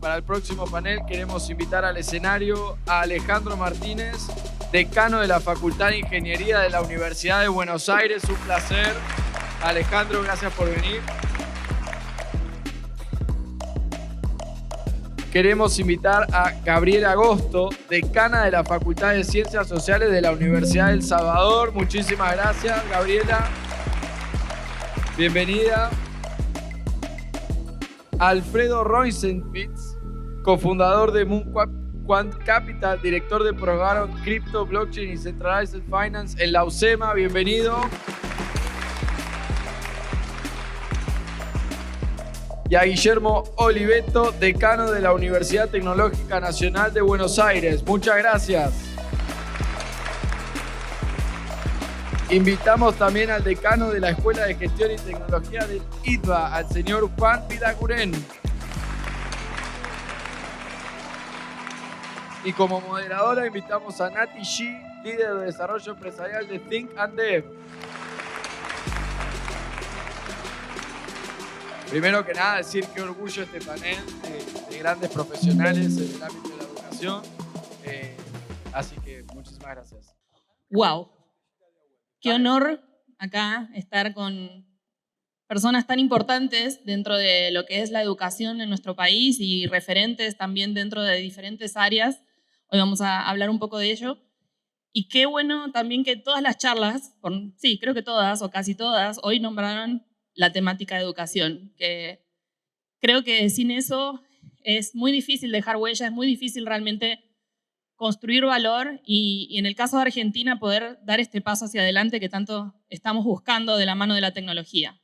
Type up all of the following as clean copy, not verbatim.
para el próximo panel queremos invitar al escenario a Alejandro Martínez, decano de la Facultad de Ingeniería de la Universidad de Buenos Aires. Un placer. Alejandro, gracias por venir. Queremos invitar a Gabriela Agosto, decana de la Facultad de Ciencias Sociales de la Universidad del Salvador. Muchísimas gracias, Gabriela. Bienvenida. Alfredo Roisenpitz, cofundador de Moonquant Capital, director de programa Crypto, Blockchain y Centralized Finance en la UCEMA. Bienvenido. Y a Guillermo Oliveto, decano de la Universidad Tecnológica Nacional de Buenos Aires. Muchas gracias. Invitamos también al decano de la Escuela de Gestión y Tecnología del ITBA, al señor Juan Vidaguren. Y como moderadora invitamos a Nati Shi, líder de desarrollo empresarial de Think and Dev. Primero que nada, decir qué orgullo este panel de grandes profesionales en el ámbito de la educación. Así que muchísimas gracias. ¡Wow! Qué honor acá estar con personas tan importantes dentro de lo que es la educación en nuestro país y referentes también dentro de diferentes áreas. Hoy vamos a hablar un poco de ello. Y qué bueno también que todas las charlas, sí, creo que todas o casi todas, hoy nombraron la temática de educación, que creo que sin eso es muy difícil dejar huella, es muy difícil realmente construir valor y en el caso de Argentina poder dar este paso hacia adelante que tanto estamos buscando de la mano de la tecnología.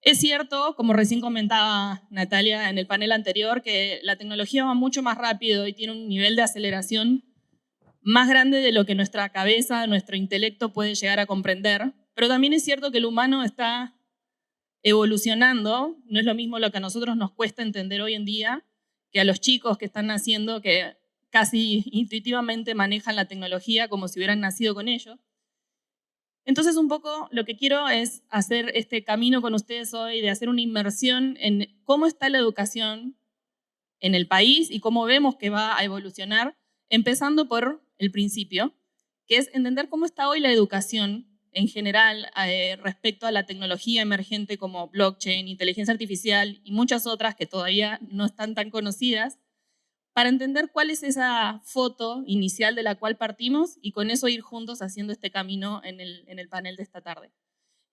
Es cierto, como recién comentaba Natalia en el panel anterior, que la tecnología va mucho más rápido y tiene un nivel de aceleración más grande de lo que nuestra cabeza, nuestro intelecto puede llegar a comprender, pero también es cierto que el humano está evolucionando. No es lo mismo lo que a nosotros nos cuesta entender hoy en día que a los chicos que están naciendo, que casi intuitivamente manejan la tecnología como si hubieran nacido con ello. Entonces, un poco lo que quiero es hacer este camino con ustedes hoy, de hacer una inmersión en cómo está la educación en el país y cómo vemos que va a evolucionar, empezando por el principio, que es entender cómo está hoy la educación en general respecto a la tecnología emergente como blockchain, inteligencia artificial y muchas otras que todavía no están tan conocidas, para entender cuál es esa foto inicial de la cual partimos y con eso ir juntos haciendo este camino en el panel de esta tarde.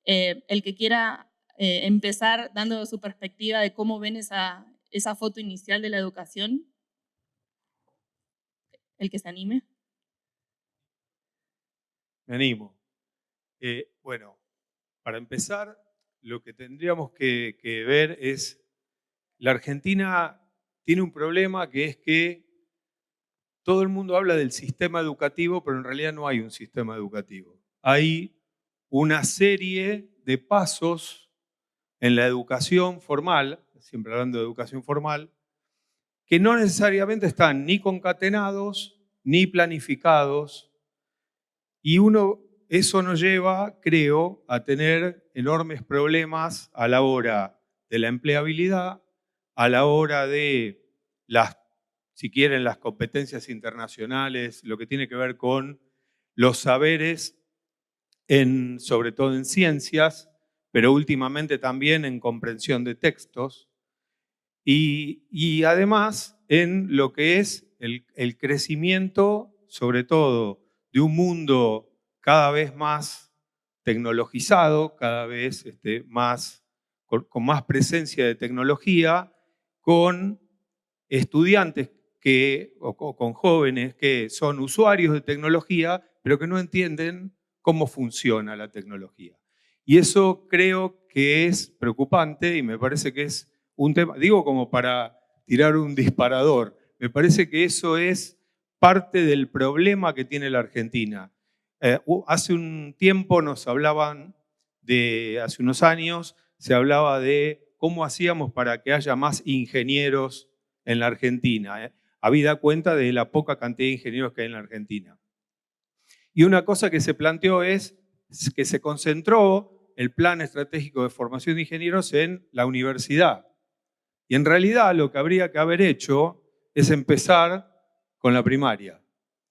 El que quiera empezar dando su perspectiva de cómo ven esa foto inicial de la educación, el que se anime. Me animo. Bueno, para empezar, lo que tendríamos que ver es la Argentina tiene un problema que es que todo el mundo habla del sistema educativo, pero en realidad no hay un sistema educativo. Hay una serie de pasos en la educación formal, siempre hablando de educación formal, que no necesariamente están ni concatenados ni planificados, y eso nos lleva, creo, a tener enormes problemas a la hora de la empleabilidad, a la hora de si quieren, las competencias internacionales, lo que tiene que ver con los saberes, sobre todo en ciencias, pero últimamente también en comprensión de textos, y además en lo que es el crecimiento, sobre todo, de un mundo cada vez más tecnologizado, cada vez con más presencia de tecnología, con estudiantes o con jóvenes que son usuarios de tecnología, pero que no entienden cómo funciona la tecnología. Y eso creo que es preocupante y me parece que es un tema, digo como para tirar un disparador, me parece que eso es parte del problema que tiene la Argentina. Hace un tiempo hace unos años, se hablaba de cómo hacíamos para que haya más ingenieros en la Argentina, habida cuenta de la poca cantidad de ingenieros que hay en la Argentina. Y una cosa que se planteó es que se concentró el Plan Estratégico de Formación de Ingenieros en la universidad. Y en realidad lo que habría que haber hecho es empezar con la primaria,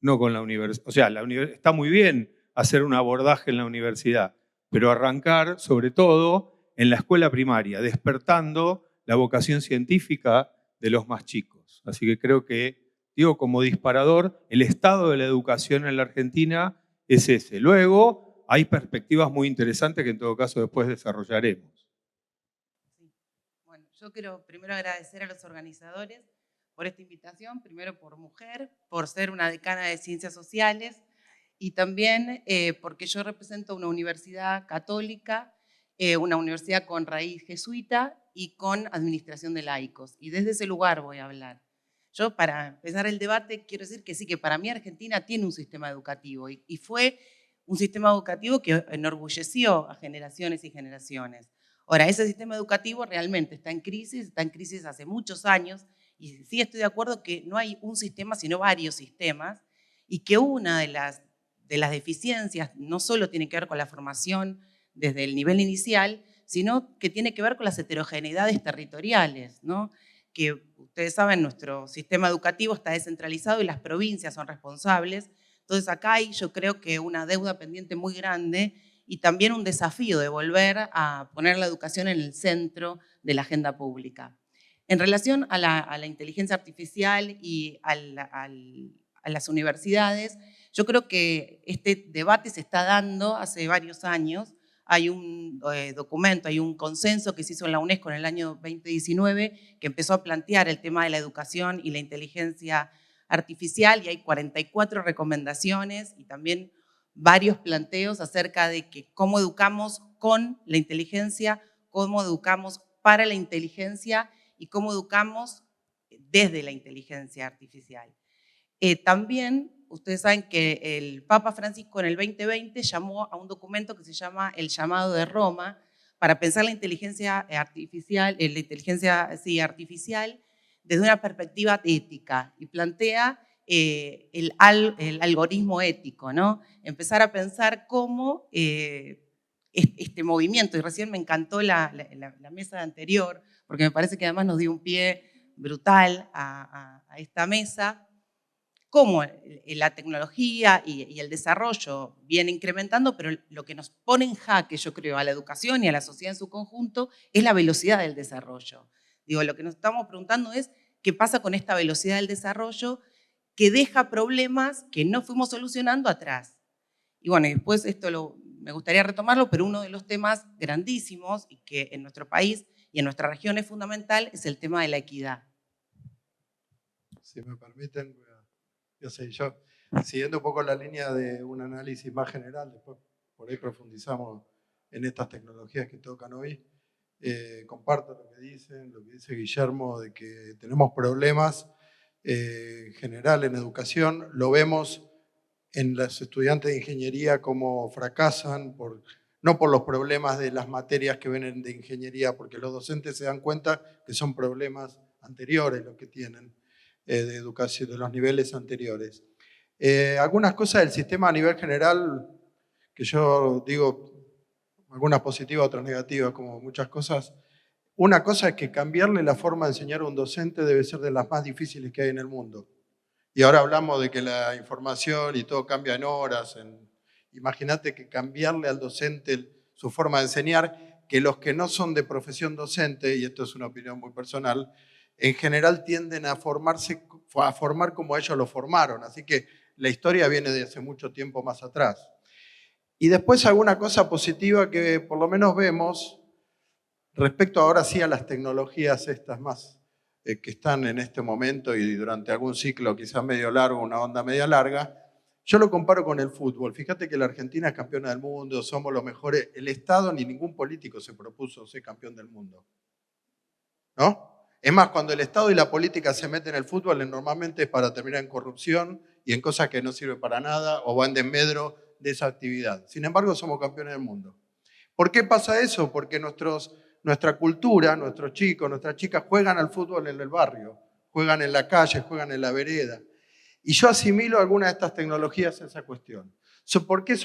no con la universidad. O sea, está muy bien hacer un abordaje en la universidad, pero arrancar sobre todo en la escuela primaria, despertando la vocación científica de los más chicos. Así que creo que, digo, como disparador, el estado de la educación en la Argentina es ese. Luego hay perspectivas muy interesantes que en todo caso después desarrollaremos. Sí. Bueno, yo quiero primero agradecer a los organizadores por esta invitación, primero por mujer, por ser una decana de Ciencias Sociales y también porque yo represento una universidad católica, una universidad con raíz jesuita y con administración de laicos. Y desde ese lugar voy a hablar. Yo, para empezar el debate, quiero decir que sí, que para mí Argentina tiene un sistema educativo y fue un sistema educativo que enorgulleció a generaciones y generaciones. Ahora, ese sistema educativo realmente está en crisis hace muchos años, y sí estoy de acuerdo que no hay un sistema, sino varios sistemas, y que una de las deficiencias no solo tiene que ver con la formación desde el nivel inicial, sino que tiene que ver con las heterogeneidades territoriales, ¿no? Que ustedes saben, nuestro sistema educativo está descentralizado y las provincias son responsables. Entonces acá hay, yo creo que una deuda pendiente muy grande y también un desafío de volver a poner la educación en el centro de la agenda pública. En relación a la inteligencia artificial y a las universidades, yo creo que este debate se está dando hace varios años. Hay un documento, hay un consenso que se hizo en la UNESCO en el año 2019 que empezó a plantear el tema de la educación y la inteligencia artificial, y hay 44 recomendaciones y también varios planteos acerca de que cómo educamos con la inteligencia, cómo educamos para la inteligencia y cómo educamos desde la inteligencia artificial. También ustedes saben que el Papa Francisco en el 2020 llamó a un documento que se llama El Llamado de Roma para pensar la inteligencia artificial, artificial desde una perspectiva ética y plantea el algoritmo ético, ¿no? Empezar a pensar cómo este movimiento, y recién me encantó la mesa anterior, porque me parece que además nos dio un pie brutal a esta mesa, cómo la tecnología y el desarrollo viene incrementando, pero lo que nos pone en jaque, yo creo, a la educación y a la sociedad en su conjunto, es la velocidad del desarrollo. Digo, lo que nos estamos preguntando es qué pasa con esta velocidad del desarrollo que deja problemas que no fuimos solucionando atrás. Y bueno, y después me gustaría retomarlo, pero uno de los temas grandísimos y que en nuestro país y en nuestra región es fundamental es el tema de la equidad. Si me permiten, yo siguiendo un poco la línea de un análisis más general, después por ahí profundizamos en estas tecnologías que tocan hoy. Comparto lo que dice Guillermo, de que tenemos problemas en general en educación. Lo vemos en los estudiantes de ingeniería como fracasan, no por los problemas de las materias que vienen de ingeniería, porque los docentes se dan cuenta que son problemas anteriores los que tienen de educación, de los niveles anteriores. Algunas cosas del sistema a nivel general, que yo digo, algunas positivas, otras negativas, como muchas cosas. Una cosa es que cambiarle la forma de enseñar a un docente debe ser de las más difíciles que hay en el mundo. Y ahora hablamos de que la información y todo cambia en horas. Imagínate que cambiarle al docente su forma de enseñar, que los que no son de profesión docente, y esto es una opinión muy personal, en general tienden a formar como ellos lo formaron. Así que la historia viene de hace mucho tiempo más atrás. Y después alguna cosa positiva que por lo menos vemos respecto ahora sí a las tecnologías estas más que están en este momento y durante algún ciclo quizás medio largo, una onda media larga. Yo lo comparo con el fútbol. Fíjate que la Argentina es campeona del mundo, somos los mejores. El Estado ni ningún político se propuso ser campeón del mundo, ¿no? Es más, cuando el Estado y la política se meten en el fútbol, normalmente es para terminar en corrupción y en cosas que no sirven para nada o van de medro de esa actividad. Sin embargo, somos campeones del mundo. ¿Por qué pasa eso? Porque nuestra cultura, nuestros chicos, nuestras chicas juegan al fútbol en el barrio, juegan en la calle, juegan en la vereda. Y yo asimilo algunas de estas tecnologías a esa cuestión. ¿Por qué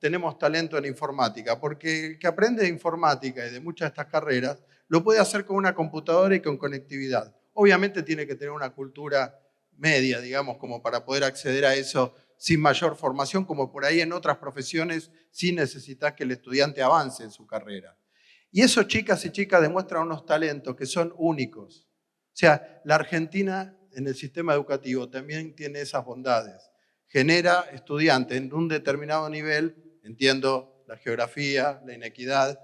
tenemos talento en informática? Porque el que aprende de informática y de muchas de estas carreras lo puede hacer con una computadora y con conectividad. Obviamente tiene que tener una cultura media, digamos, como para poder acceder a eso sin mayor formación, como por ahí en otras profesiones sí necesitas que el estudiante avance en su carrera. Y eso, chicas y chicas, demuestran unos talentos que son únicos. O sea, la Argentina en el sistema educativo también tiene esas bondades. Genera estudiantes en un determinado nivel, entiendo la geografía, la inequidad,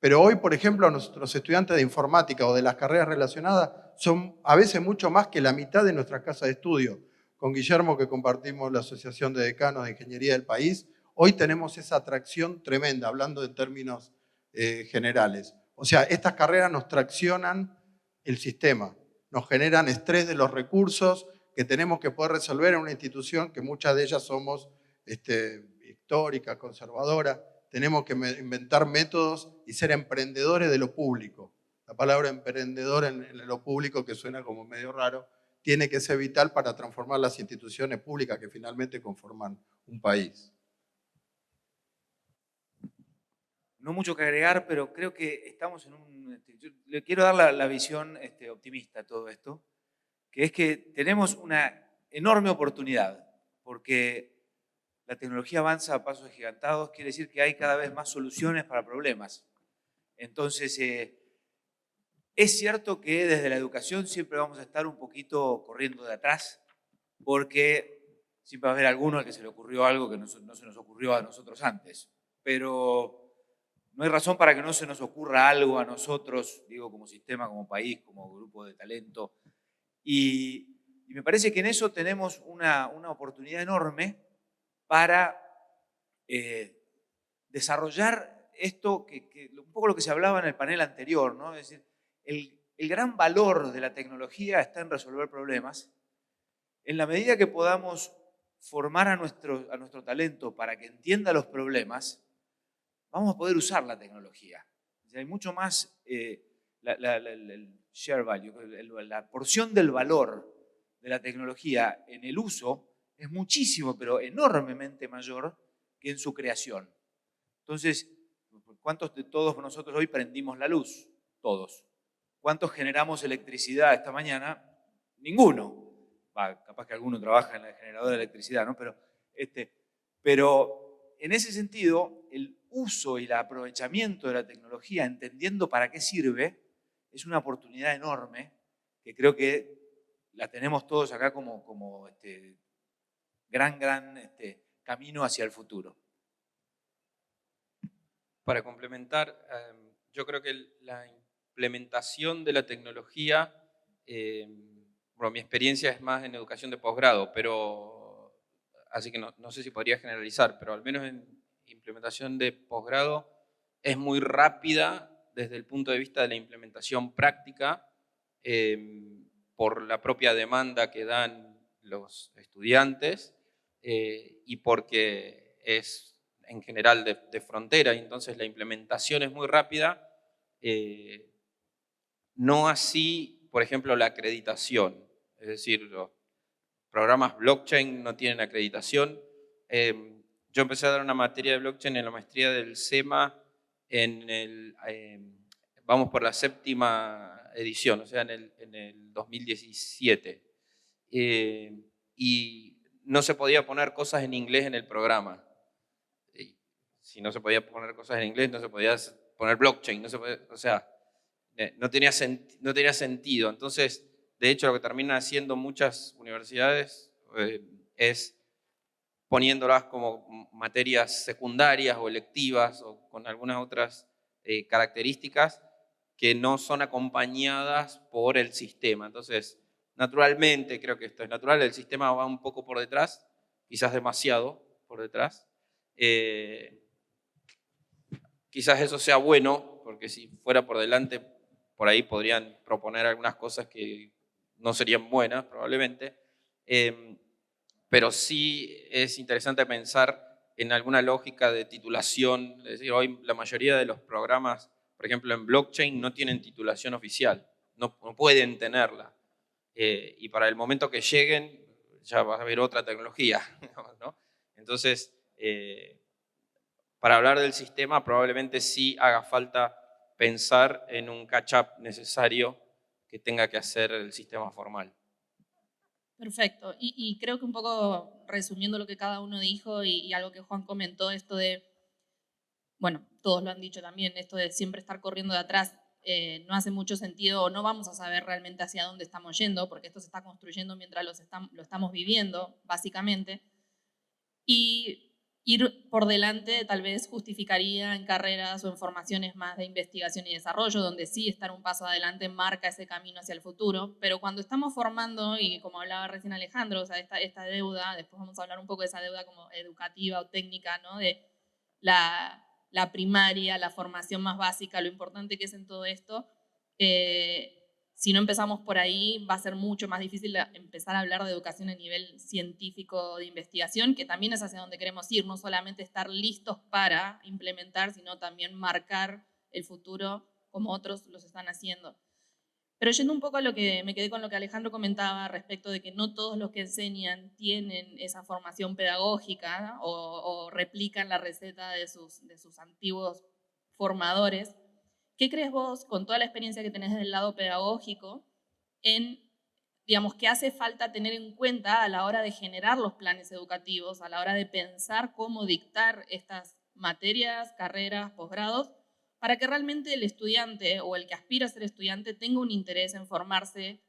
pero hoy, por ejemplo, nuestros estudiantes de informática o de las carreras relacionadas son a veces mucho más que la mitad de nuestra casa de estudio. Con Guillermo, que compartimos la Asociación de Decanos de Ingeniería del país, hoy tenemos esa atracción tremenda, hablando en términos generales. O sea, estas carreras nos traccionan el sistema, nos generan estrés de los recursos que tenemos que poder resolver en una institución que muchas de ellas somos histórica, conservadora. Tenemos que inventar métodos y ser emprendedores de lo público. La palabra emprendedor en lo público, que suena como medio raro, tiene que ser vital para transformar las instituciones públicas que finalmente conforman un país. No mucho que agregar, pero creo que estamos en un... Yo le quiero dar la visión optimista a todo esto, que es que tenemos una enorme oportunidad, porque la tecnología avanza a pasos agigantados, quiere decir que hay cada vez más soluciones para problemas. Entonces, es cierto que desde la educación siempre vamos a estar un poquito corriendo de atrás, porque siempre va a haber alguno al que se le ocurrió algo que no se nos ocurrió a nosotros antes. Pero no hay razón para que no se nos ocurra algo a nosotros, digo, como sistema, como país, como grupo de talento. Y me parece que en eso tenemos una oportunidad enorme para desarrollar esto, un poco lo que se hablaba en el panel anterior, ¿no? Es decir, el gran valor de la tecnología está en resolver problemas. En la medida que podamos formar a nuestro talento para que entienda los problemas, vamos a poder usar la tecnología. O sea, hay mucho más el share value, la porción del valor de la tecnología en el uso es muchísimo, pero enormemente mayor que en su creación. Entonces, ¿cuántos de todos nosotros hoy prendimos la luz? Todos. ¿Cuántos generamos electricidad esta mañana? Ninguno. Capaz que alguno trabaja en el generador de electricidad, ¿no? Pero en ese sentido, el uso y el aprovechamiento de la tecnología, entendiendo para qué sirve, es una oportunidad enorme que creo que la tenemos todos acá como gran camino hacia el futuro. Para complementar, yo creo que la implementación de la tecnología, bueno, mi experiencia es más en educación de posgrado, pero así que no sé si podría generalizar, pero al menos en implementación de posgrado es muy rápida desde el punto de vista de la implementación práctica, por la propia demanda que dan los estudiantes y porque es en general de frontera, y entonces la implementación es muy rápida. No así, por ejemplo, la acreditación. Es decir, los programas blockchain no tienen acreditación. Yo empecé a dar una materia de blockchain en la maestría del SEMA vamos por la 7ª edición, o sea, en el 2017. Y no se podía poner cosas en inglés en el programa. Y si no se podía poner cosas en inglés, no se podía poner blockchain, no se podía, o sea, no tenía sentido. Entonces, de hecho, lo que terminan haciendo muchas universidades es poniéndolas como materias secundarias o electivas o con algunas otras características que no son acompañadas por el sistema. Entonces, naturalmente, creo que esto es natural, el sistema va un poco por detrás, quizás demasiado por detrás. Quizás eso sea bueno, porque si fuera por delante, por ahí podrían proponer algunas cosas que no serían buenas, probablemente. Pero sí es interesante pensar en alguna lógica de titulación. Es decir, hoy la mayoría de los programas, por ejemplo en blockchain, no tienen titulación oficial, no pueden tenerla. Y para el momento que lleguen, ya va a haber otra tecnología, ¿no? Entonces, para hablar del sistema, probablemente sí haga falta pensar en un catch-up necesario que tenga que hacer el sistema formal. Perfecto. Y creo que un poco resumiendo lo que cada uno dijo y algo que Juan comentó, esto de, bueno, todos lo han dicho también, esto de siempre estar corriendo de atrás no hace mucho sentido o no vamos a saber realmente hacia dónde estamos yendo porque esto se está construyendo mientras lo estamos viviendo, básicamente. Y ir por delante tal vez justificaría en carreras o en formaciones más de investigación y desarrollo, donde sí estar un paso adelante marca ese camino hacia el futuro, pero cuando estamos formando, y como hablaba recién Alejandro, o sea, esta deuda, después vamos a hablar un poco de esa deuda como educativa o técnica, ¿no? De la primaria, la formación más básica, lo importante que es en todo esto, si no empezamos por ahí, va a ser mucho más difícil empezar a hablar de educación a nivel científico de investigación, que también es hacia donde queremos ir, no solamente estar listos para implementar, sino también marcar el futuro como otros los están haciendo. Pero yendo un poco a lo que me quedé con lo que Alejandro comentaba respecto de que no todos los que enseñan tienen esa formación pedagógica, ¿no? o replican la receta de sus antiguos formadores. ¿Qué crees vos, con toda la experiencia que tenés del lado pedagógico, digamos, qué hace falta tener en cuenta a la hora de generar los planes educativos, a la hora de pensar cómo dictar estas materias, carreras, posgrados, para que realmente el estudiante o el que aspira a ser estudiante tenga un interés en formarse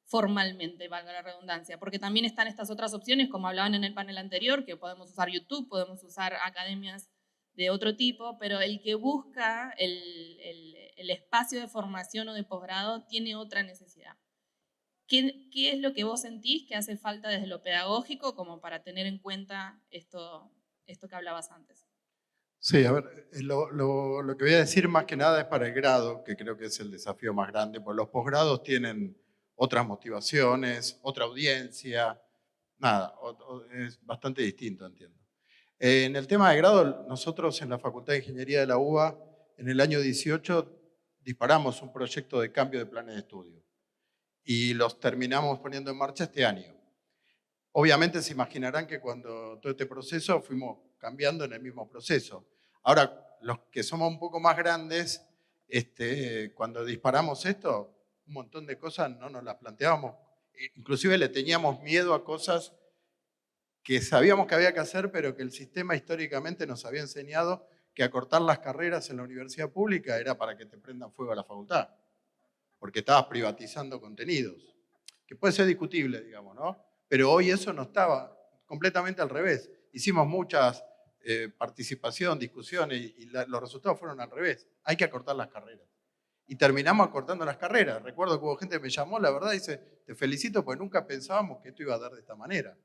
formalmente, valga la redundancia? Porque también están estas otras opciones, como hablaban en el panel anterior, que podemos usar YouTube, podemos usar academias de otro tipo, pero el que busca el espacio de formación o de posgrado tiene otra necesidad. ¿Qué es lo que vos sentís que hace falta desde lo pedagógico como para tener en cuenta esto que hablabas antes? Sí, a ver, lo que voy a decir más que nada es para el grado, que creo que es el desafío más grande, porque los posgrados tienen otras motivaciones, otra audiencia, nada, es bastante distinto, entiendo. En el tema de grado, nosotros en la Facultad de Ingeniería de la UBA, en el año 18, disparamos un proyecto de cambio de planes de estudio y los terminamos poniendo en marcha este año. Obviamente se imaginarán que cuando todo este proceso fuimos cambiando en el mismo proceso. Ahora, los que somos un poco más grandes, cuando disparamos esto, un montón de cosas no nos las planteábamos. Inclusive le teníamos miedo a cosas que sabíamos que había que hacer, pero que el sistema históricamente nos había enseñado que acortar las carreras en la universidad pública era para que te prendan fuego a la facultad, porque estabas privatizando contenidos, que puede ser discutible, digamos, ¿no? Pero hoy eso no estaba, completamente al revés. Hicimos muchas participación, discusiones, y los resultados fueron al revés. Hay que acortar las carreras. Y terminamos acortando las carreras. Recuerdo que hubo gente que me llamó, la verdad, dice, te felicito porque nunca pensábamos que esto iba a dar de esta manera.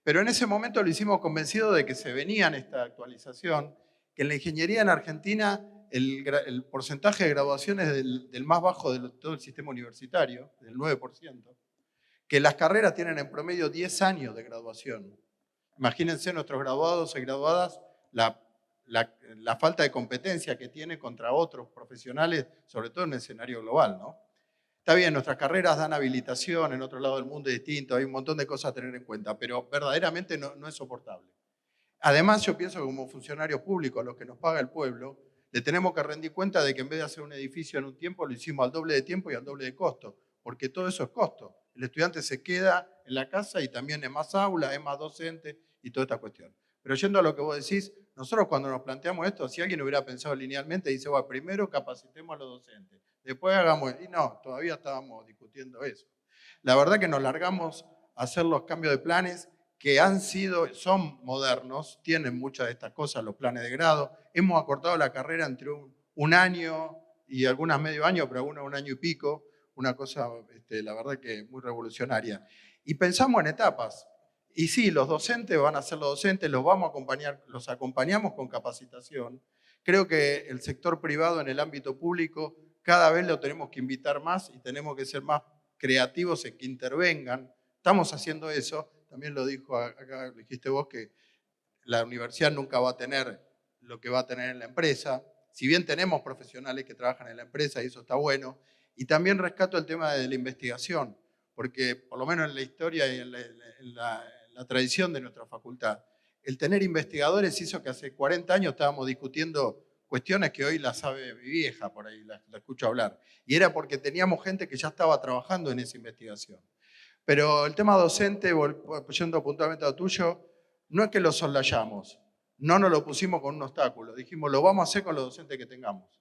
Pero en ese momento lo hicimos convencido de que se venía en esta actualización, que en la ingeniería en Argentina el porcentaje de graduación es del más bajo de todo el sistema universitario, del 9%, que las carreras tienen en promedio 10 años de graduación. Imagínense nuestros graduados y graduadas la falta de competencia que tiene contra otros profesionales, sobre todo en el escenario global, ¿no? Está bien, nuestras carreras dan habilitación, en otro lado del mundo es distinto, hay un montón de cosas a tener en cuenta, pero verdaderamente no es soportable. Además, yo pienso que como funcionarios públicos, a los que nos paga el pueblo, le tenemos que rendir cuenta de que en vez de hacer un edificio en un tiempo, lo hicimos al doble de tiempo y al doble de costo, porque todo eso es costo. El estudiante se queda en la casa y también es más aula, es más docente y toda esta cuestión. Pero yendo a lo que vos decís, nosotros cuando nos planteamos esto, si alguien hubiera pensado linealmente, dice, bueno, primero capacitemos a los docentes, después hagamos, y no, todavía estábamos discutiendo eso. La verdad que nos largamos a hacer los cambios de planes que son modernos, tienen muchas de estas cosas, los planes de grado. Hemos acortado la carrera entre un año y algunas medio año, pero algunas un año y pico, una cosa, la verdad que muy revolucionaria. Y pensamos en etapas. Y sí, los docentes van a ser los docentes, los vamos a acompañar, los acompañamos con capacitación. Creo que el sector privado en el ámbito público cada vez lo tenemos que invitar más y tenemos que ser más creativos en que intervengan. Estamos haciendo eso. También lo dijo acá, lo dijiste vos, que la universidad nunca va a tener lo que va a tener en la empresa. Si bien tenemos profesionales que trabajan en la empresa y eso está bueno. Y también rescato el tema de la investigación, porque por lo menos en la historia y en la tradición de nuestra facultad, el tener investigadores hizo que hace 40 años estábamos discutiendo cuestiones que hoy las sabe mi vieja, por ahí la escucho hablar. Y era porque teníamos gente que ya estaba trabajando en esa investigación. Pero el tema docente, yendo puntualmente a lo tuyo, no es que lo soslayamos, no nos lo pusimos con un obstáculo, dijimos lo vamos a hacer con los docentes que tengamos.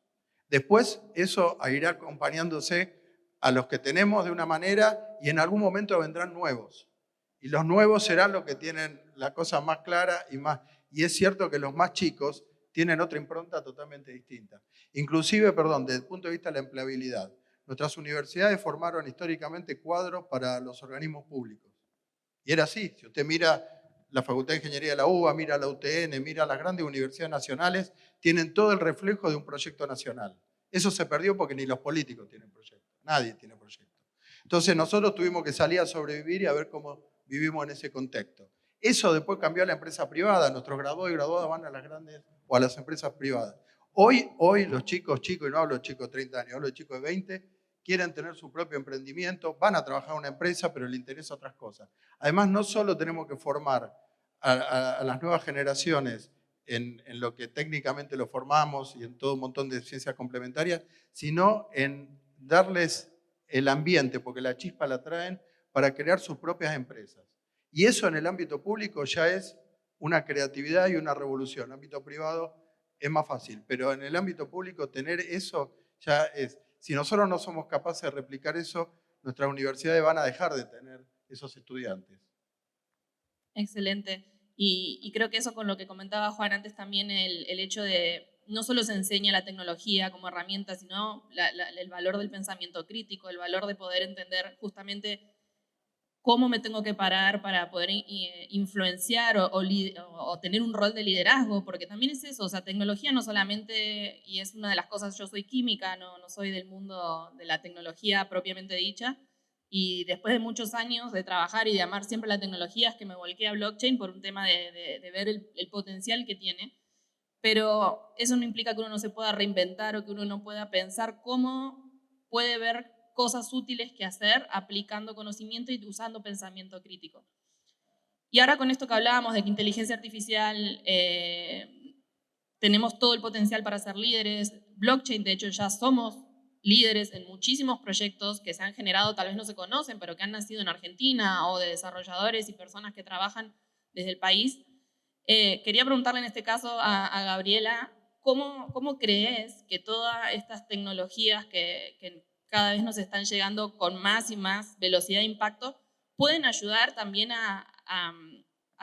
Después eso irá acompañándose a los que tenemos de una manera y en algún momento vendrán nuevos. Y los nuevos serán los que tienen la cosa más clara y es cierto que los más chicos tienen otra impronta totalmente distinta. Inclusive, desde el punto de vista de la empleabilidad. Nuestras universidades formaron históricamente cuadros para los organismos públicos. Y era así. Si usted mira la Facultad de Ingeniería de la UBA, mira la UTN, mira las grandes universidades nacionales, tienen todo el reflejo de un proyecto nacional. Eso se perdió porque ni los políticos tienen proyecto. Nadie tiene proyecto. Entonces nosotros tuvimos que salir a sobrevivir y a ver cómo vivimos en ese contexto. Eso después cambió a la empresa privada. Nuestros graduados y graduadas van a las grandes o a las empresas privadas. Hoy los chicos, y no hablo de chicos de 30 años, hablo de chicos de 20, quieren tener su propio emprendimiento, van a trabajar en una empresa, pero les interesa otras cosas. Además, no solo tenemos que formar a las nuevas generaciones en lo que técnicamente lo formamos y en todo un montón de ciencias complementarias, sino en darles el ambiente, porque la chispa la traen para crear sus propias empresas. Y eso en el ámbito público ya es una creatividad y una revolución. En el ámbito privado es más fácil, pero en el ámbito público tener eso ya es... Si nosotros no somos capaces de replicar eso, nuestras universidades van a dejar de tener esos estudiantes. Excelente. Y creo que eso con lo que comentaba Juan antes también, el hecho de no solo se enseña la tecnología como herramienta, sino el valor del pensamiento crítico, el valor de poder entender justamente cómo me tengo que parar para poder influenciar o tener un rol de liderazgo, porque también es eso, o sea, tecnología no solamente, y es una de las cosas, yo soy química, no soy del mundo de la tecnología propiamente dicha, y después de muchos años de trabajar y de amar siempre la tecnología, es que me volqué a blockchain por un tema de ver el potencial que tiene, pero eso no implica que uno no se pueda reinventar o que uno no pueda pensar cómo puede ver cosas útiles que hacer aplicando conocimiento y usando pensamiento crítico. Y ahora con esto que hablábamos de que inteligencia artificial, tenemos todo el potencial para ser líderes. Blockchain, de hecho, ya somos líderes en muchísimos proyectos que se han generado, tal vez no se conocen, pero que han nacido en Argentina o de desarrolladores y personas que trabajan desde el país. Quería preguntarle en este caso a Gabriela, ¿cómo crees que todas estas tecnologías que cada vez nos están llegando con más y más velocidad de impacto, pueden ayudar también a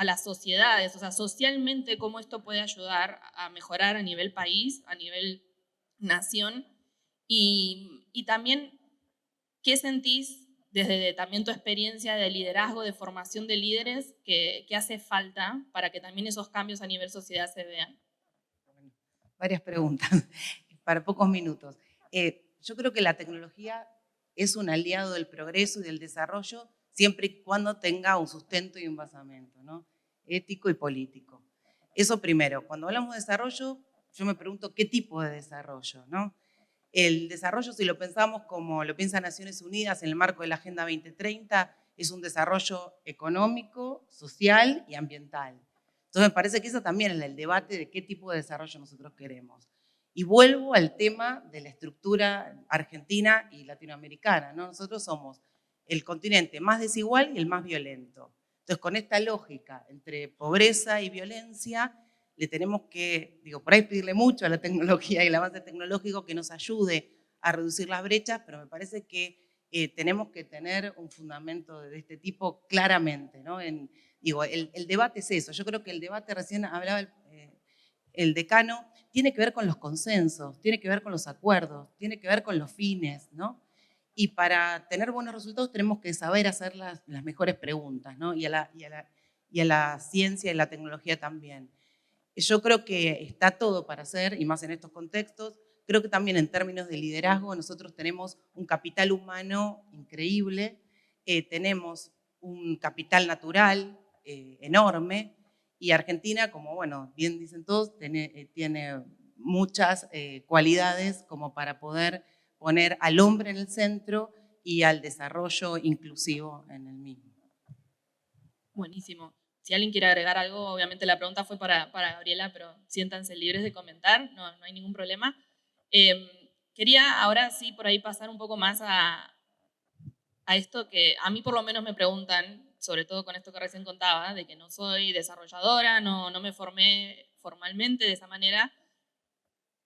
las sociedades? O sea, socialmente, ¿cómo esto puede ayudar a mejorar a nivel país, a nivel nación? Y también, ¿qué sentís desde también tu experiencia de liderazgo, de formación de líderes, que hace falta para que también esos cambios a nivel sociedad se vean? Varias preguntas para pocos minutos. Yo creo que la tecnología es un aliado del progreso y del desarrollo siempre y cuando tenga un sustento y un basamento, ¿no? Ético y político. Eso primero. Cuando hablamos de desarrollo, yo me pregunto qué tipo de desarrollo, ¿no? El desarrollo, si lo pensamos como lo piensa Naciones Unidas en el marco de la Agenda 2030, es un desarrollo económico, social y ambiental. Entonces me parece que eso también es el debate de qué tipo de desarrollo nosotros queremos. Y vuelvo al tema de la estructura argentina y latinoamericana, ¿no? Nosotros somos el continente más desigual y el más violento. Entonces, con esta lógica entre pobreza y violencia, le tenemos que, por ahí pedirle mucho a la tecnología y el avance tecnológico que nos ayude a reducir las brechas, pero me parece que tenemos que tener un fundamento de este tipo claramente, ¿no? El debate es eso. Yo creo que el debate, recién hablaba el decano, tiene que ver con los consensos, tiene que ver con los acuerdos, tiene que ver con los fines, ¿no? Y para tener buenos resultados tenemos que saber hacer las mejores preguntas, ¿no? Y a la ciencia y la tecnología también. Yo creo que está todo para hacer, y más en estos contextos. Creo que también en términos de liderazgo nosotros tenemos un capital humano increíble, tenemos un capital natural enorme, y Argentina, como bien dicen todos, tiene muchas cualidades como para poder poner al hombre en el centro y al desarrollo inclusivo en el mismo. Buenísimo. Si alguien quiere agregar algo, obviamente la pregunta fue para Gabriela, pero siéntanse libres de comentar, no hay ningún problema. Quería ahora sí por ahí pasar un poco más a esto que a mí por lo menos me preguntan, sobre todo con esto que recién contaba, de que no soy desarrolladora, no me formé formalmente de esa manera,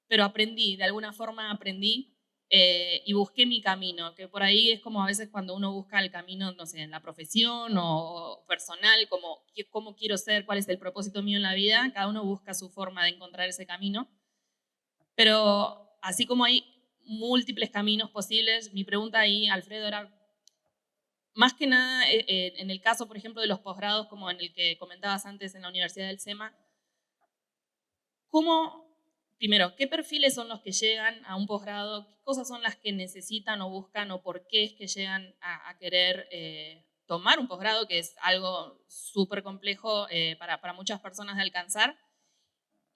pero aprendí, de alguna forma aprendí y busqué mi camino, que por ahí es como a veces cuando uno busca el camino, no sé, en la profesión o personal, como cómo quiero ser, cuál es el propósito mío en la vida, cada uno busca su forma de encontrar ese camino. Pero así como hay múltiples caminos posibles, mi pregunta ahí, Alfredo, era más que nada en el caso, por ejemplo, de los posgrados, como en el que comentabas antes en la Universidad del SEMA, primero, ¿qué perfiles son los que llegan a un posgrado? ¿Qué cosas son las que necesitan o buscan o por qué es que llegan a querer tomar un posgrado, que es algo súper complejo para muchas personas de alcanzar?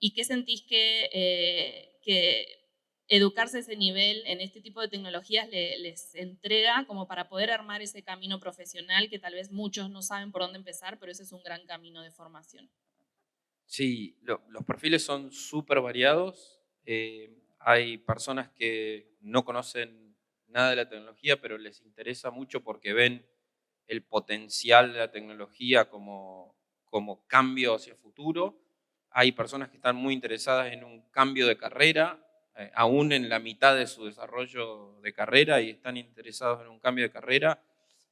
¿Y qué sentís que educarse a ese nivel en este tipo de tecnologías les entrega como para poder armar ese camino profesional que tal vez muchos no saben por dónde empezar, pero ese es un gran camino de formación? Sí, los perfiles son súper variados. Hay personas que no conocen nada de la tecnología, pero les interesa mucho porque ven el potencial de la tecnología como cambio hacia el futuro. Hay personas que están muy interesadas en un cambio de carrera, aún en la mitad de su desarrollo de carrera y están interesados en un cambio de carrera.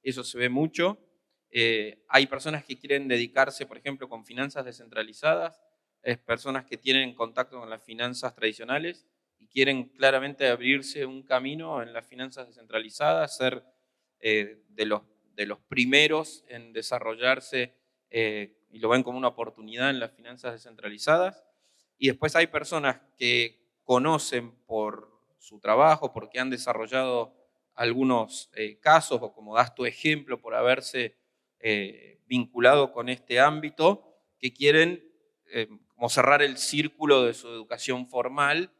Eso se ve mucho. Hay personas que quieren dedicarse, por ejemplo, con finanzas descentralizadas, personas que tienen contacto con las finanzas tradicionales y quieren claramente abrirse un camino en las finanzas descentralizadas, ser de los primeros en desarrollarse y lo ven como una oportunidad en las finanzas descentralizadas. Y después hay personas que conocen por su trabajo, porque han desarrollado algunos casos, o como das tu ejemplo, por haberse vinculado con este ámbito, que quieren como cerrar el círculo de su educación formal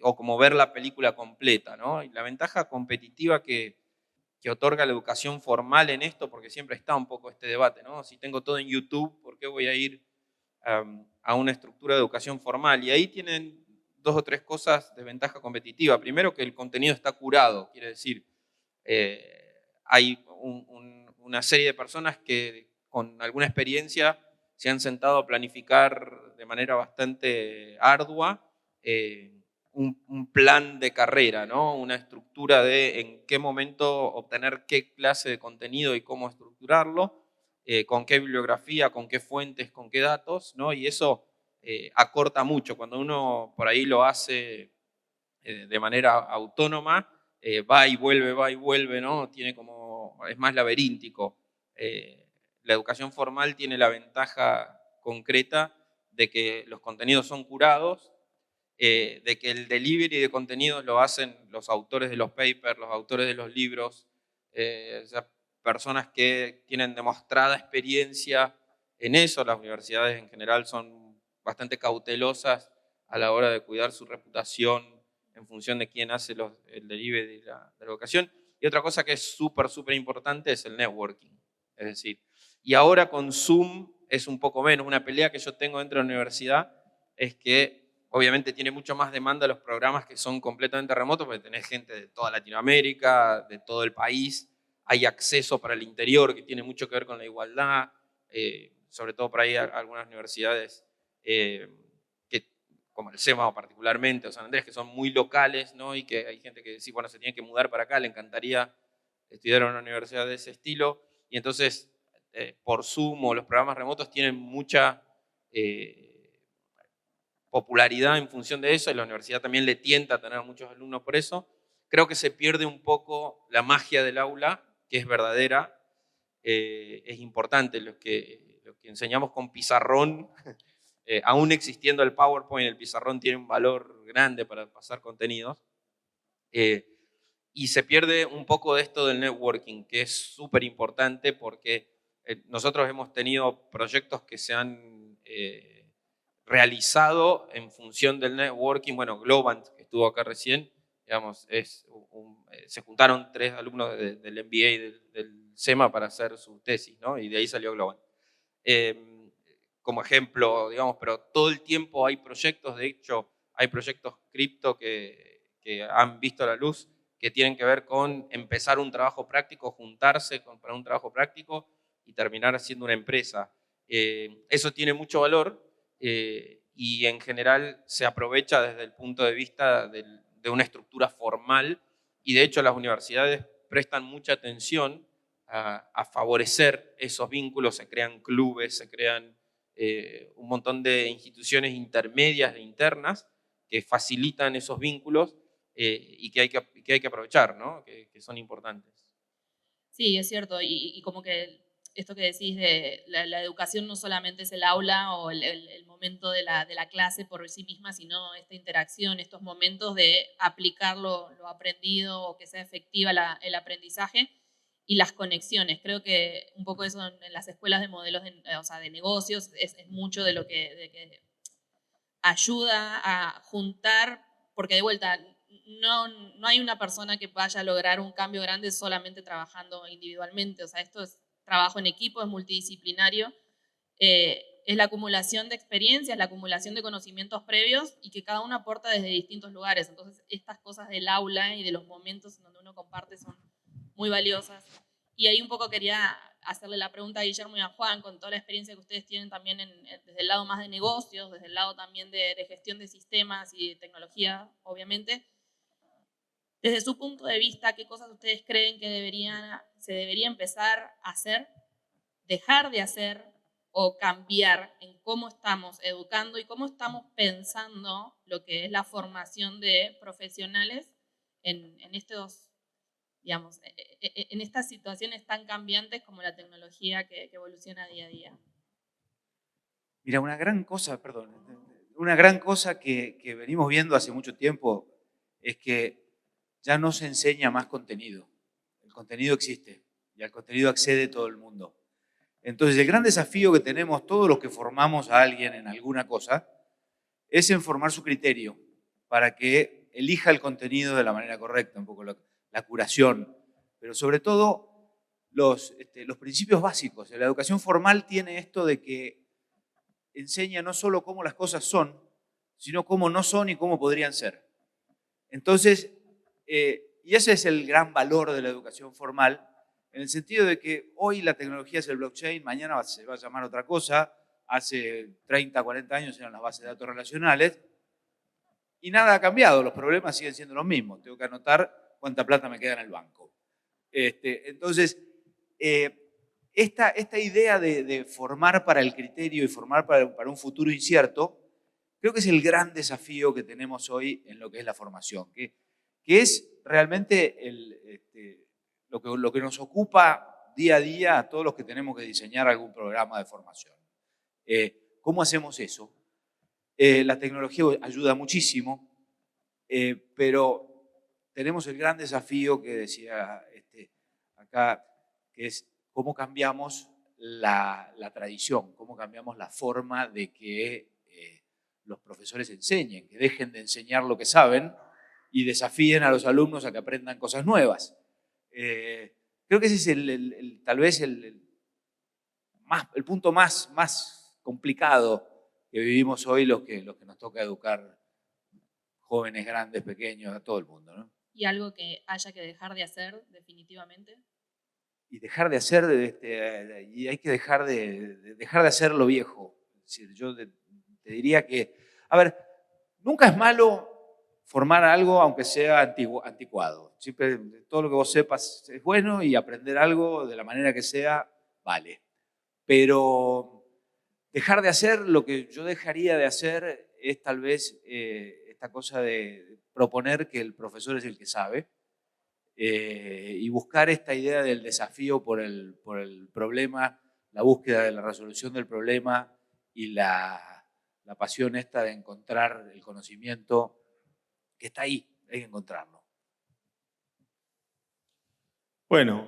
o como ver la película completa, ¿no? Y la ventaja competitiva que otorga la educación formal en esto, porque siempre está un poco este debate, ¿no? Si tengo todo en YouTube, ¿por qué voy a ir a una estructura de educación formal? Y ahí tienen 2 o 3 cosas de ventaja competitiva. Primero, que el contenido está curado, quiere decir, hay una serie de personas que con alguna experiencia se han sentado a planificar de manera bastante ardua un plan de carrera, ¿no? Una estructura de en qué momento obtener qué clase de contenido y cómo estructurarlo, con qué bibliografía, con qué fuentes, con qué datos, ¿no? Y eso acorta mucho. Cuando uno por ahí lo hace de manera autónoma, va y vuelve, ¿no? Tiene como, es más laberíntico. La educación formal tiene la ventaja concreta de que los contenidos son curados, de que el delivery de contenidos lo hacen los autores de los papers, los autores de los libros, o sea, personas que tienen demostrada experiencia en eso. Las universidades en general son bastante cautelosas a la hora de cuidar su reputación en función de quién hace el delivery de la educación. Y otra cosa que es súper importante es el networking. Es decir, y ahora con Zoom es un poco menos. Una pelea que yo tengo dentro de la universidad es que obviamente tiene mucho más demanda los programas que son completamente remotos, porque tenés gente de toda Latinoamérica, de todo el país, hay acceso para el interior que tiene mucho que ver con la igualdad, sobre todo por ahí algunas universidades como el SEMA particularmente, o San Andrés, que son muy locales, ¿no? Y que hay gente que dice, bueno, se tiene que mudar para acá, le encantaría estudiar en una universidad de ese estilo, y entonces por Zoom o los programas remotos tienen mucha popularidad en función de eso, y la universidad también le tienta a tener muchos alumnos por eso. Creo que se pierde un poco la magia del aula, que es verdadera, es importante. Lo que enseñamos con pizarrón, aún existiendo el PowerPoint, el pizarrón tiene un valor grande para pasar contenidos, y se pierde un poco de esto del networking, que es súper importante porque nosotros hemos tenido proyectos que se han realizado en función del networking. Bueno, Globant, que estuvo acá recién, digamos, se juntaron 3 alumnos del MBA del SEMA para hacer su tesis, ¿no? Y de ahí salió Globant. como ejemplo, digamos, pero todo el tiempo hay proyectos, de hecho, hay proyectos cripto que han visto la luz, que tienen que ver con empezar un trabajo práctico, juntarse para un trabajo práctico y terminar haciendo una empresa. Eso tiene mucho valor y en general se aprovecha desde el punto de vista de una estructura formal y de hecho las universidades prestan mucha atención a favorecer esos vínculos, se crean clubes, se crean un montón de instituciones intermedias e internas que facilitan esos vínculos y que hay que aprovechar, ¿no? Que son importantes. Sí, es cierto, y como que esto que decís de la educación no solamente es el aula o el momento de la clase por sí misma, sino esta interacción, estos momentos de aplicar lo aprendido o que sea efectiva el aprendizaje y las conexiones. Creo que un poco eso en las escuelas de modelos de negocios es mucho de lo que ayuda a juntar, porque de vuelta, no hay una persona que vaya a lograr un cambio grande solamente trabajando individualmente. O sea, esto es trabajo en equipo, es multidisciplinario, es la acumulación de experiencias, la acumulación de conocimientos previos y que cada uno aporta desde distintos lugares. Entonces, estas cosas del aula y de los momentos en donde uno comparte son muy valiosas. Y ahí un poco quería hacerle la pregunta a Guillermo y a Juan, con toda la experiencia que ustedes tienen también desde el lado más de negocios, desde el lado también de gestión de sistemas y de tecnología, obviamente. Desde su punto de vista, ¿qué cosas ustedes creen que se debería empezar a hacer, dejar de hacer o cambiar en cómo estamos educando y cómo estamos pensando lo que es la formación de profesionales en estos, digamos, en estas situaciones tan cambiantes como la tecnología que evoluciona día a día? Mira, una gran cosa que venimos viendo hace mucho tiempo es que ya no se enseña más contenido. El contenido existe y al contenido accede todo el mundo. Entonces, el gran desafío que tenemos todos los que formamos a alguien en alguna cosa es en formar su criterio para que elija el contenido de la manera correcta, un poco la curación, pero sobre todo los principios básicos. La educación formal tiene esto de que enseña no solo cómo las cosas son, sino cómo no son y cómo podrían ser. Entonces, y ese es el gran valor de la educación formal, en el sentido de que hoy la tecnología es el blockchain, mañana se va a llamar otra cosa, hace 30, 40 años eran las bases de datos relacionales, y nada ha cambiado, los problemas siguen siendo los mismos. Tengo que anotar cuánta plata me queda en el banco. Entonces, esta idea de formar para el criterio y formar para un futuro incierto, creo que es el gran desafío que tenemos hoy en lo que es la formación, que es realmente lo que nos ocupa día a día a todos los que tenemos que diseñar algún programa de formación. ¿Cómo hacemos eso? La tecnología ayuda muchísimo, pero tenemos el gran desafío que decía acá, que es cómo cambiamos la tradición, cómo cambiamos la forma de que los profesores enseñen, que dejen de enseñar lo que saben y desafíen a los alumnos a que aprendan cosas nuevas. Creo que ese es tal vez el punto más complicado que vivimos hoy los que nos toca educar jóvenes, grandes, pequeños, a todo el mundo, ¿no? ¿Y algo que haya que dejar de hacer definitivamente? Y dejar de hacer, y hay que dejar de hacer lo viejo. Es decir, yo te diría que, a ver, nunca es malo formar algo aunque sea anticuado. Siempre todo lo que vos sepas es bueno y aprender algo de la manera que sea, vale. Pero dejar de hacer, lo que yo dejaría de hacer es tal vez esta cosa de proponer que el profesor es el que sabe y buscar esta idea del desafío por el problema, la búsqueda de la resolución del problema y la pasión esta de encontrar el conocimiento que está ahí, hay que encontrarlo. Bueno,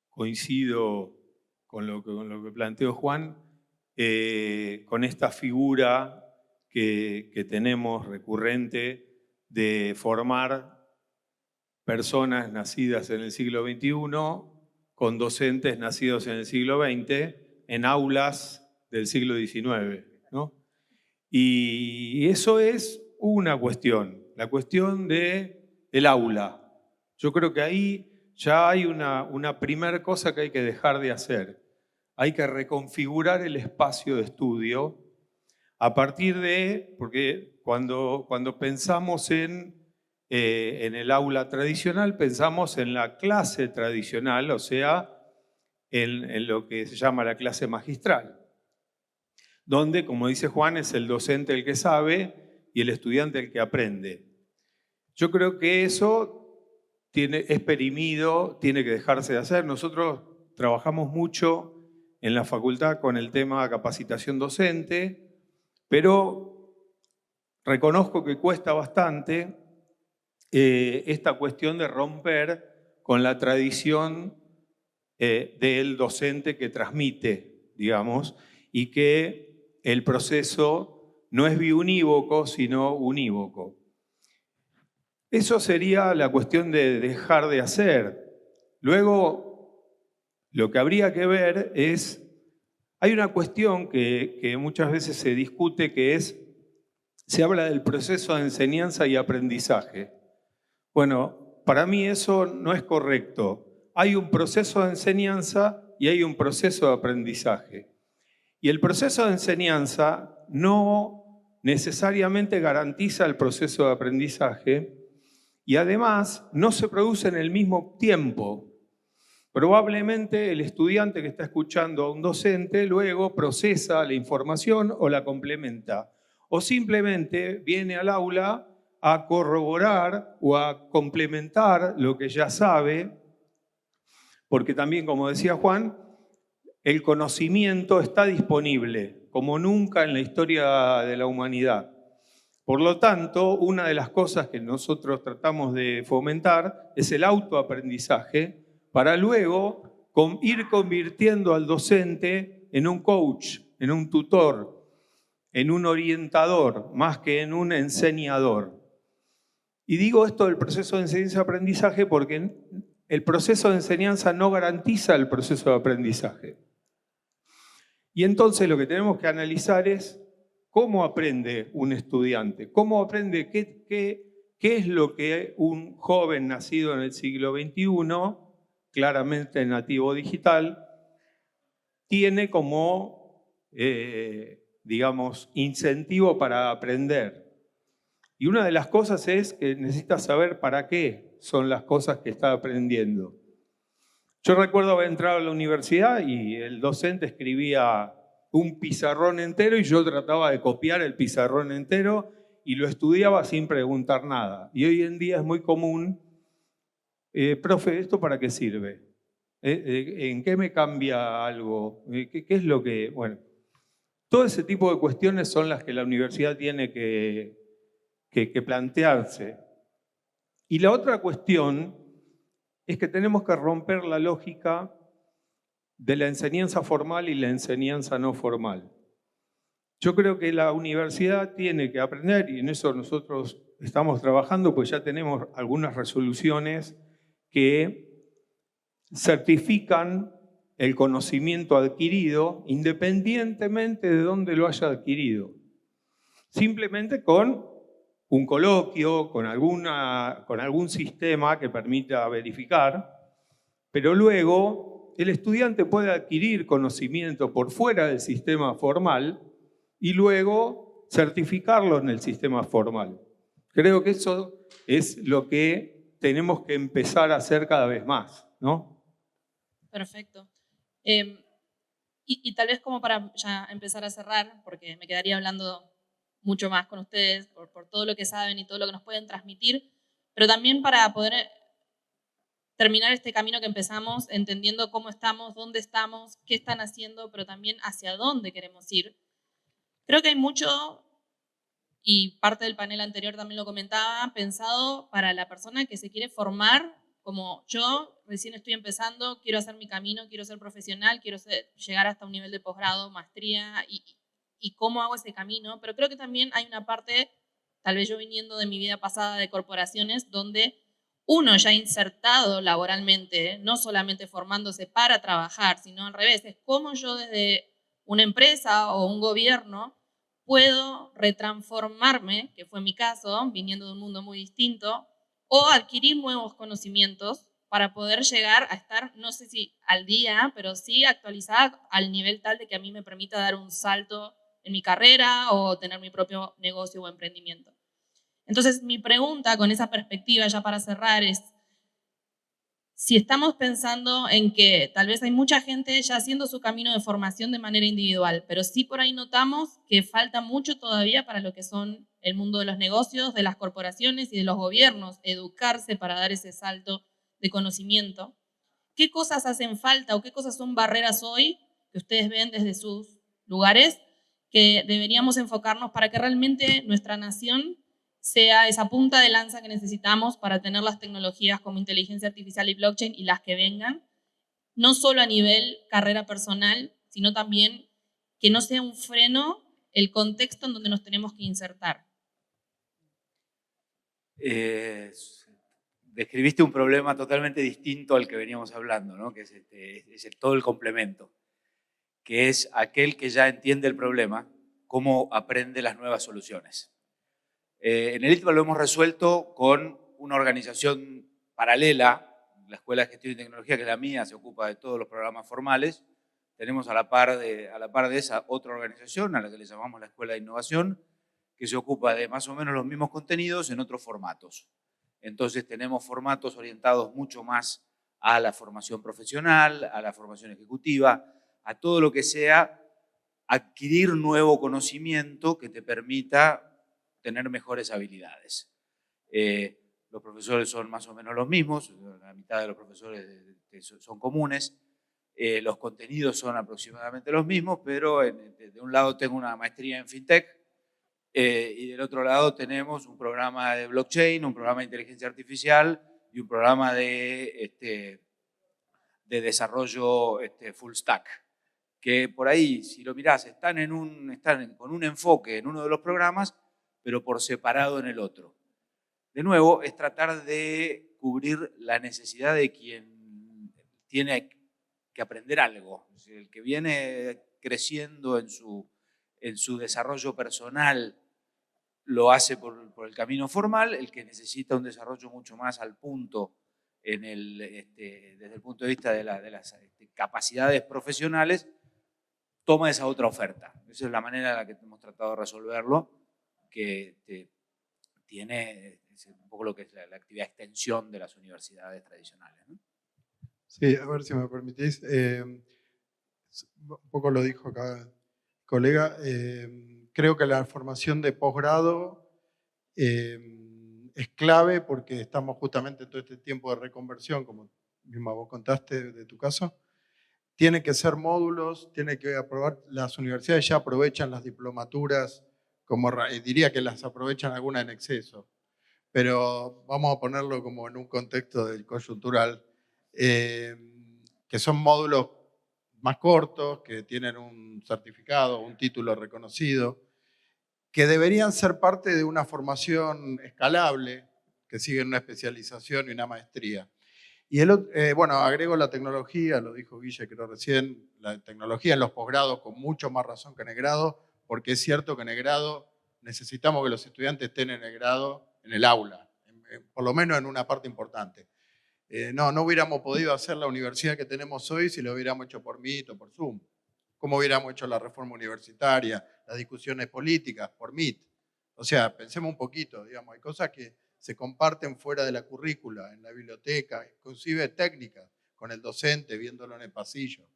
coincido con lo que planteó Juan, con esta figura que tenemos recurrente de formar personas nacidas en el siglo XXI con docentes nacidos en el siglo XX en aulas del siglo XIX, ¿no? Y eso es una cuestión, la cuestión del aula. Yo creo que ahí ya hay una primera cosa que hay que dejar de hacer. Hay que reconfigurar el espacio de estudio a partir de, porque cuando pensamos en el aula tradicional, pensamos en la clase tradicional, o sea, en lo que se llama la clase magistral, donde, como dice Juan, es el docente el que sabe y el estudiante el que aprende. Yo creo que eso es perimido, tiene que dejarse de hacer. Nosotros trabajamos mucho en la facultad con el tema de capacitación docente, pero reconozco que cuesta bastante esta cuestión de romper con la tradición del docente que transmite, digamos, y que el proceso no es biunívoco, sino unívoco. Eso sería la cuestión de dejar de hacer. Luego, lo que habría que ver es, hay una cuestión que muchas veces se discute, que es, se habla del proceso de enseñanza y aprendizaje. Bueno, para mí eso no es correcto. Hay un proceso de enseñanza y hay un proceso de aprendizaje. Y el proceso de enseñanza no necesariamente garantiza el proceso de aprendizaje y además no se produce en el mismo tiempo. Probablemente el estudiante que está escuchando a un docente luego procesa la información o la complementa, o simplemente viene al aula a corroborar o a complementar lo que ya sabe, porque también, como decía Juan, el conocimiento está disponible como nunca en la historia de la humanidad. Por lo tanto, una de las cosas que nosotros tratamos de fomentar es el autoaprendizaje para luego ir convirtiendo al docente en un coach, en un tutor, en un orientador, más que en un enseñador. Y digo esto del proceso de enseñanza-aprendizaje porque el proceso de enseñanza no garantiza el proceso de aprendizaje. Y entonces lo que tenemos que analizar es cómo aprende un estudiante, cómo aprende, qué es lo que un joven nacido en el siglo XXI, claramente nativo digital, tiene como, digamos, incentivo para aprender. Y una de las cosas es que necesita saber para qué son las cosas que está aprendiendo. Yo recuerdo haber entrado a la universidad y el docente escribía un pizarrón entero y yo trataba de copiar el pizarrón entero y lo estudiaba sin preguntar nada. Y hoy en día es muy común, profe, ¿esto para qué sirve? ¿En qué me cambia algo? ¿Qué es lo que...? Bueno, todo ese tipo de cuestiones son las que la universidad tiene que plantearse. Y la otra cuestión es que tenemos que romper la lógica de la enseñanza formal y la enseñanza no formal. Yo creo que la universidad tiene que aprender, y en eso nosotros estamos trabajando, pues ya tenemos algunas resoluciones que certifican el conocimiento adquirido independientemente de dónde lo haya adquirido. Simplemente con un coloquio, con algún sistema que permita verificar, pero luego el estudiante puede adquirir conocimiento por fuera del sistema formal y luego certificarlo en el sistema formal. Creo que eso es lo que tenemos que empezar a hacer cada vez más, ¿no? Perfecto. Y tal vez como para ya empezar a cerrar, porque me quedaría hablando mucho más con ustedes por todo lo que saben y todo lo que nos pueden transmitir, pero también para poder terminar este camino que empezamos, entendiendo cómo estamos, dónde estamos, qué están haciendo, pero también hacia dónde queremos ir. Creo que hay mucho, y parte del panel anterior también lo comentaba, pensado para la persona que se quiere formar, como yo recién estoy empezando, quiero hacer mi camino, quiero ser profesional, quiero llegar hasta un nivel de posgrado, maestría, y cómo hago ese camino. Pero creo que también hay una parte, tal vez yo viniendo de mi vida pasada de corporaciones, donde uno ya insertado laboralmente, no solamente formándose para trabajar, sino al revés, es cómo yo desde una empresa o un gobierno puedo retransformarme, que fue mi caso, viniendo de un mundo muy distinto, o adquirir nuevos conocimientos para poder llegar a estar, no sé si al día, pero sí actualizada al nivel tal de que a mí me permita dar un salto en mi carrera o tener mi propio negocio o emprendimiento. Entonces, mi pregunta con esa perspectiva, ya para cerrar, es si estamos pensando en que tal vez hay mucha gente ya haciendo su camino de formación de manera individual, pero sí por ahí notamos que falta mucho todavía para lo que son el mundo de los negocios, de las corporaciones y de los gobiernos, educarse para dar ese salto de conocimiento. ¿Qué cosas hacen falta o qué cosas son barreras hoy que ustedes ven desde sus lugares que deberíamos enfocarnos para que realmente nuestra nación sea esa punta de lanza que necesitamos para tener las tecnologías como inteligencia artificial y blockchain y las que vengan, no solo a nivel carrera personal, sino también que no sea un freno el contexto en donde nos tenemos que insertar? Describiste un problema totalmente distinto al que veníamos hablando, ¿no? Que es todo el complemento, que es aquel que ya entiende el problema, cómo aprende las nuevas soluciones. En el ITBA lo hemos resuelto con una organización paralela. La Escuela de Gestión y Tecnología, que es la mía, se ocupa de todos los programas formales. Tenemos a la par de esa otra organización, a la que le llamamos la Escuela de Innovación, que se ocupa de más o menos los mismos contenidos en otros formatos. Entonces tenemos formatos orientados mucho más a la formación profesional, a la formación ejecutiva, a todo lo que sea adquirir nuevo conocimiento que te permita tener mejores habilidades. Los profesores son más o menos los mismos, la mitad de los profesores son comunes, los contenidos son aproximadamente los mismos, pero de un lado tengo una maestría en FinTech y del otro lado tenemos un programa de blockchain, un programa de inteligencia artificial y un programa de desarrollo full stack, que por ahí, si lo mirás, están con un enfoque en uno de los programas, pero por separado en el otro. De nuevo, es tratar de cubrir la necesidad de quien tiene que aprender algo. Es decir, el que viene creciendo en su desarrollo personal lo hace por el camino formal, el que necesita un desarrollo mucho más al punto desde el punto de vista de las capacidades profesionales, toma esa otra oferta. Esa es la manera en la que hemos tratado de resolverlo, que tiene un poco lo que es la actividad de extensión de las universidades tradicionales, ¿no? Sí, a ver si me permitís. Un poco lo dijo acá el colega. Creo que la formación de posgrado es clave porque estamos justamente en todo este tiempo de reconversión, como misma vos contaste de tu caso. Tiene que ser módulos, tiene que aprobar, las universidades ya aprovechan las diplomaturas, diría que las aprovechan algunas en exceso, pero vamos a ponerlo como en un contexto del coyuntural, que son módulos más cortos, que tienen un certificado, un título reconocido, que deberían ser parte de una formación escalable, que siguen una especialización y una maestría. Y bueno, agrego la tecnología, lo dijo Guille creo recién, la tecnología en los posgrados con mucho más razón que en el grado, porque es cierto que en el grado necesitamos que los estudiantes estén en el grado, en el aula, por lo menos en una parte importante. No hubiéramos podido hacer la universidad que tenemos hoy si lo hubiéramos hecho por Meet o por Zoom. ¿Cómo hubiéramos hecho la reforma universitaria, las discusiones políticas por Meet? O sea, pensemos un poquito, digamos, hay cosas que se comparten fuera de la currícula, en la biblioteca, inclusive técnicas, con el docente, viéndolo en el pasillo.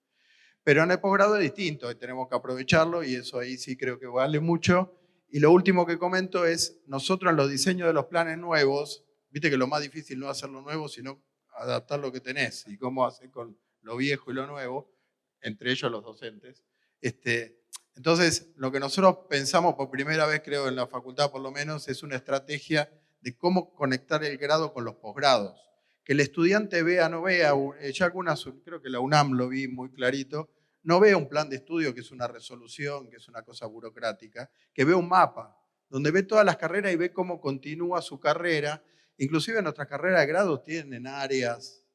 Pero en el posgrado es distinto, y tenemos que aprovecharlo y eso ahí sí creo que vale mucho. Y lo último que comento es, nosotros en los diseños de los planes nuevos, viste que lo más difícil no es hacer lo nuevo, sino adaptar lo que tenés y cómo hacer con lo viejo y lo nuevo, entre ellos los docentes. Entonces, lo que nosotros pensamos por primera vez, creo, en la facultad por lo menos, es una estrategia de cómo conectar el grado con los posgrados. Que el estudiante vea, no vea, ya algunas, creo que la UNAM lo vi muy clarito, no vea un plan de estudio que es una resolución, que es una cosa burocrática, que vea un mapa, donde ve todas las carreras y ve cómo continúa su carrera Inclusive nuestras carreras de grado tienen áreas,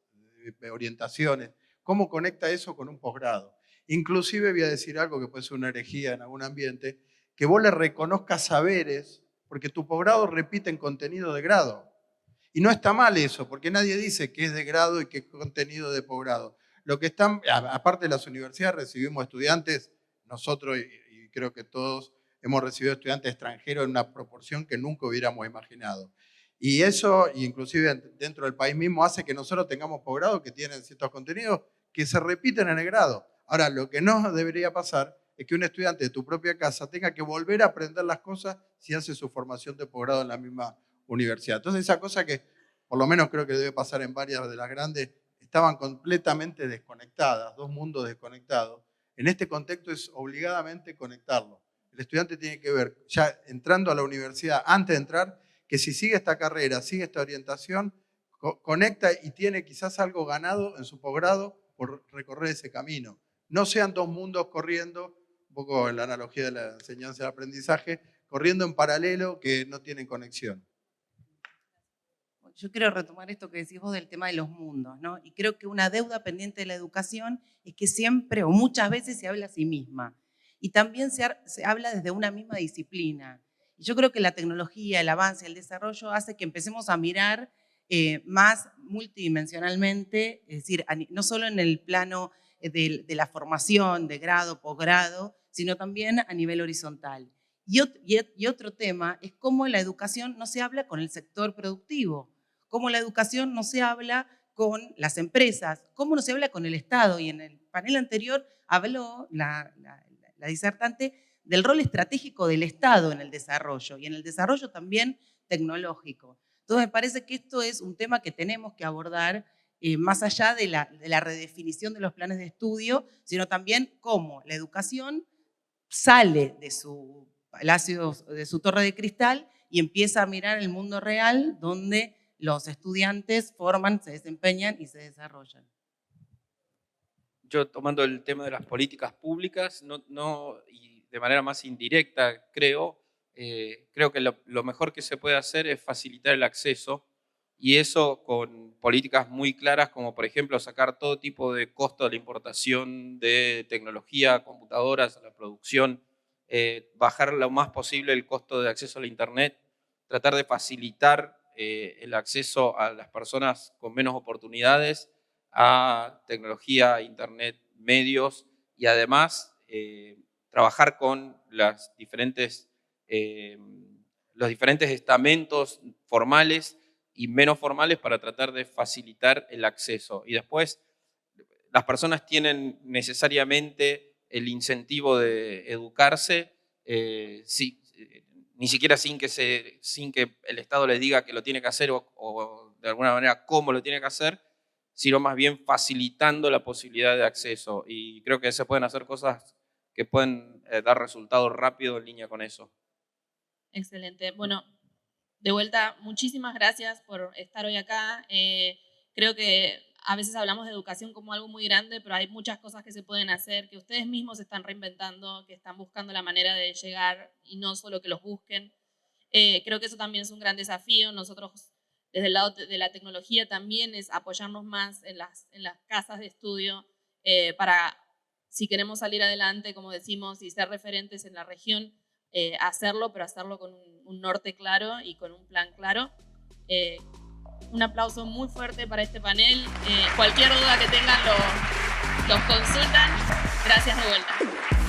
orientaciones. ¿Cómo conecta eso con un posgrado? Inclusive voy a decir algo que puede ser una herejía en algún ambiente, que vos le reconozcas saberes, porque tu posgrado repite en contenido de grado. Y no está mal eso, porque nadie dice qué es de grado y qué es contenido de posgrado. Lo que están, aparte de las universidades, recibimos estudiantes, nosotros y creo que todos hemos recibido estudiantes extranjeros en una proporción que nunca hubiéramos imaginado. Y eso, inclusive dentro del país mismo, hace que nosotros tengamos posgrados que tienen ciertos contenidos que se repiten en el grado. Ahora, lo que no debería pasar es que un estudiante de tu propia casa tenga que volver a aprender las cosas si hace su formación de posgrado en la misma universidad. Entonces, esa cosa que por lo menos creo que debe pasar en varias de las grandes, estaban completamente desconectadas, dos mundos desconectados. En este contexto es obligadamente conectarlo. El estudiante tiene que ver, ya entrando a la universidad, antes de entrar, que si sigue esta carrera, sigue esta orientación, conecta y tiene quizás algo ganado en su posgrado por recorrer ese camino. No sean dos mundos corriendo, un poco en la analogía de la enseñanza y el aprendizaje, corriendo en paralelo que no tienen conexión. Yo quiero retomar esto que decís vos del tema de los mundos, ¿no? Y creo que una deuda pendiente de la educación es que siempre o muchas veces se habla a sí misma. Y también se habla desde una misma disciplina. Y yo creo que la tecnología, el avance, el desarrollo hace que empecemos a mirar más multidimensionalmente, es decir, no solo en el plano de la formación, de grado, posgrado, sino también a nivel horizontal. Y otro tema es cómo la educación no se habla con el sector productivo, cómo la educación no se habla con las empresas, cómo no se habla con el Estado. Y en el panel anterior habló la disertante del rol estratégico del Estado en el desarrollo y en el desarrollo también tecnológico. Entonces me parece que esto es un tema que tenemos que abordar más allá de la redefinición de los planes de estudio, sino también cómo la educación sale de su palacio, de su torre de cristal y empieza a mirar el mundo real donde los estudiantes forman, se desempeñan y se desarrollan. Yo tomando el tema de las políticas públicas, y de manera más indirecta, creo que lo mejor que se puede hacer es facilitar el acceso, y eso con políticas muy claras, como por ejemplo sacar todo tipo de costo de la importación de tecnología, computadoras, a la producción, bajar lo más posible el costo de acceso a la internet, tratar de facilitar el acceso a las personas con menos oportunidades a tecnología, internet, medios, y además trabajar con los diferentes estamentos formales y menos formales para tratar de facilitar el acceso. Y después las personas tienen necesariamente el incentivo de educarse, ni siquiera sin que el Estado les diga que lo tiene que hacer o de alguna manera cómo lo tiene que hacer, sino más bien facilitando la posibilidad de acceso. Y creo que se pueden hacer cosas que pueden dar resultados rápidos en línea con eso. Excelente. Bueno, de vuelta, muchísimas gracias por estar hoy acá. Creo que a veces hablamos de educación como algo muy grande, pero hay muchas cosas que se pueden hacer, que ustedes mismos están reinventando, que están buscando la manera de llegar y no solo que los busquen. Creo que eso también es un gran desafío. Nosotros, desde el lado de la tecnología, también es apoyarnos más en las casas de estudio para, si queremos salir adelante, como decimos, y ser referentes en la región, hacerlo, pero hacerlo con un norte claro y con un plan claro. Un aplauso muy fuerte para este panel. Cualquier duda que tengan los consultan. Gracias de vuelta.